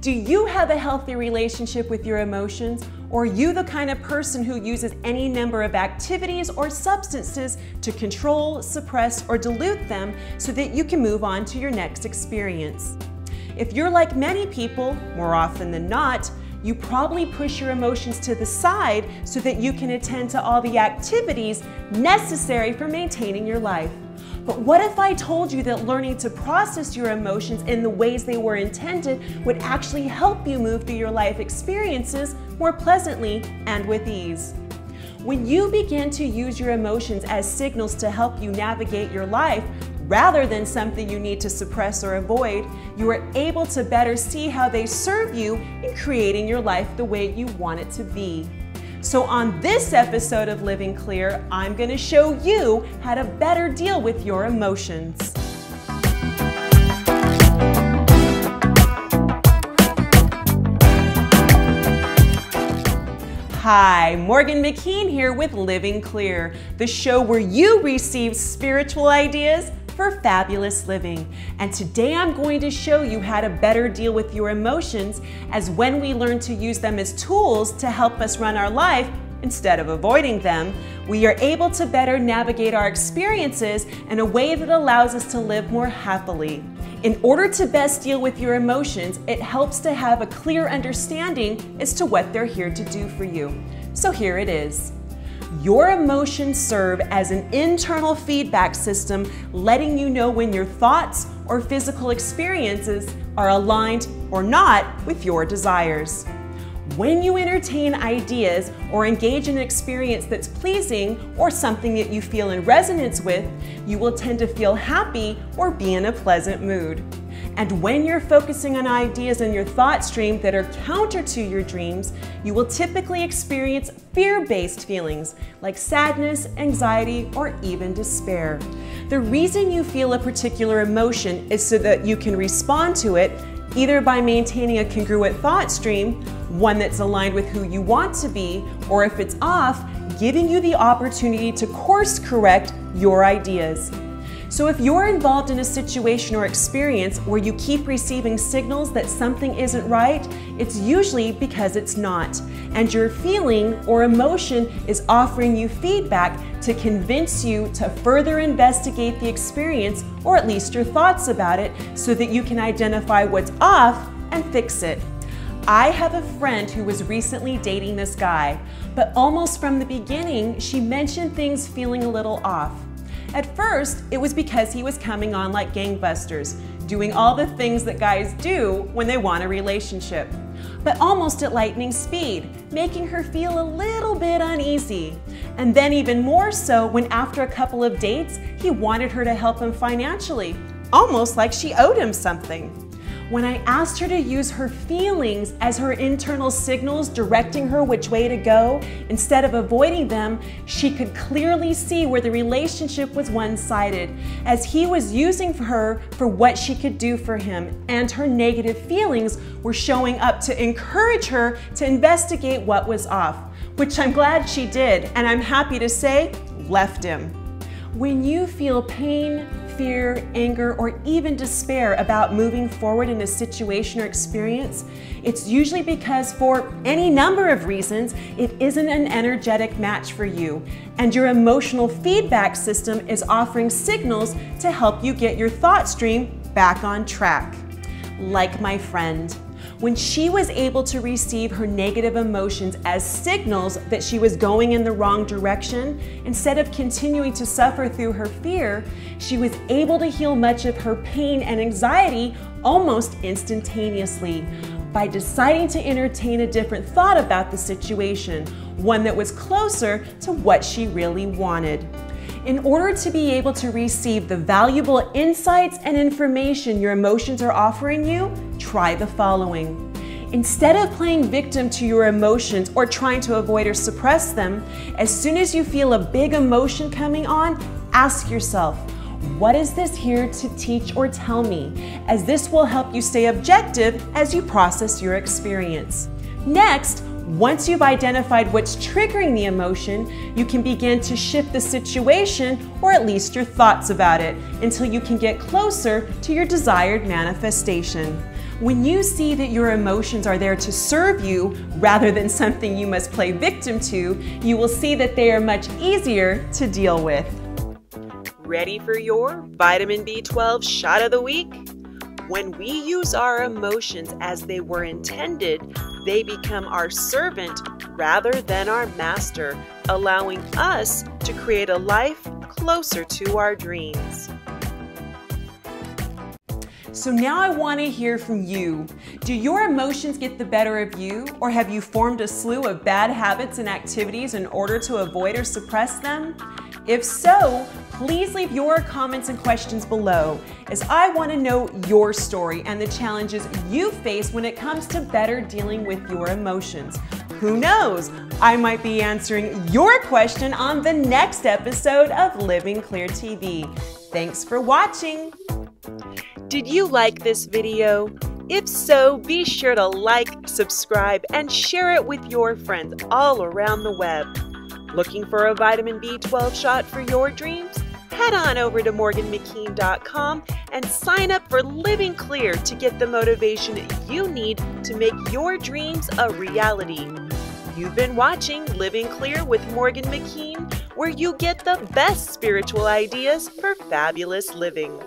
Do you have a healthy relationship with your emotions, or are you the kind of person who uses any number of activities or substances to control, suppress, or dilute them so that you can move on to your next experience? If you're like many people, more often than not, you probably push your emotions to the side so that you can attend to all the activities necessary for maintaining your life. But what if I told you that learning to process your emotions in the ways they were intended would actually help you move through your life experiences more pleasantly and with ease? When you begin to use your emotions as signals to help you navigate your life, rather than something you need to suppress or avoid, you are able to better see how they serve you in creating your life the way you want it to be. So on this episode of Living Clear, I'm going to show you how to better deal with your emotions. Hi, Morgan McKean here with Living Clear, the show where you receive spiritual ideas for fabulous living. And today I'm going to show you how to better deal with your emotions, as when we learn to use them as tools to help us run our life instead of avoiding them, we are able to better navigate our experiences in a way that allows us to live more happily. In order to best deal with your emotions, it helps to have a clear understanding as to what they're here to do for you. So here it is. Your emotions serve as an internal feedback system, letting you know when your thoughts or physical experiences are aligned or not with your desires. When you entertain ideas or engage in an experience that's pleasing or something that you feel in resonance with, you will tend to feel happy or be in a pleasant mood. And when you're focusing on ideas in your thought stream that are counter to your dreams, you will typically experience fear-based feelings like sadness, anxiety, or even despair. The reason you feel a particular emotion is so that you can respond to it either by maintaining a congruent thought stream, one that's aligned with who you want to be, or if it's off, giving you the opportunity to course correct your ideas. So if you're involved in a situation or experience where you keep receiving signals that something isn't right, it's usually because it's not. And your feeling or emotion is offering you feedback to convince you to further investigate the experience, or at least your thoughts about it, so that you can identify what's off and fix it. I have a friend who was recently dating this guy, but almost from the beginning, she mentioned things feeling a little off. At first, it was because he was coming on like gangbusters, doing all the things that guys do when they want a relationship, but almost at lightning speed, making her feel a little bit uneasy. And then even more so when after a couple of dates, he wanted her to help him financially, almost like she owed him something. When I asked her to use her feelings as her internal signals directing her which way to go, instead of avoiding them, she could clearly see where the relationship was one-sided, as he was using her for what she could do for him, and her negative feelings were showing up to encourage her to investigate what was off, which I'm glad she did, and I'm happy to say, left him. When you feel pain, fear, anger, or even despair about moving forward in a situation or experience, it's usually because for any number of reasons, it isn't an energetic match for you, and your emotional feedback system is offering signals to help you get your thought stream back on track. Like my friend. When she was able to receive her negative emotions as signals that she was going in the wrong direction, instead of continuing to suffer through her fear, she was able to heal much of her pain and anxiety almost instantaneously by deciding to entertain a different thought about the situation, one that was closer to what she really wanted. In order to be able to receive the valuable insights and information your emotions are offering you, try the following. Instead of playing victim to your emotions or trying to avoid or suppress them, as soon as you feel a big emotion coming on, ask yourself, what is this here to teach or tell me? As this will help you stay objective as you process your experience. Next, once you've identified what's triggering the emotion, you can begin to shift the situation, or at least your thoughts about it, until you can get closer to your desired manifestation. When you see that your emotions are there to serve you rather than something you must play victim to, you will see that they are much easier to deal with. Ready for your vitamin B12 shot of the week? When we use our emotions as they were intended, they become our servant rather than our master, allowing us to create a life closer to our dreams. So now I want to hear from you. Do your emotions get the better of you, or have you formed a slew of bad habits and activities in order to avoid or suppress them? If so, please leave your comments and questions below, as I want to know your story and the challenges you face when it comes to better dealing with your emotions. Who knows? I might be answering your question on the next episode of Living Clear TV. Thanks for watching. Did you like this video? If so, be sure to like, subscribe, and share it with your friends all around the web. Looking for a vitamin B12 shot for your dreams? Head on over to morganmckeen.com and sign up for Living Clear to get the motivation you need to make your dreams a reality. You've been watching Living Clear with Morgan McKean, where you get the best spiritual ideas for fabulous living.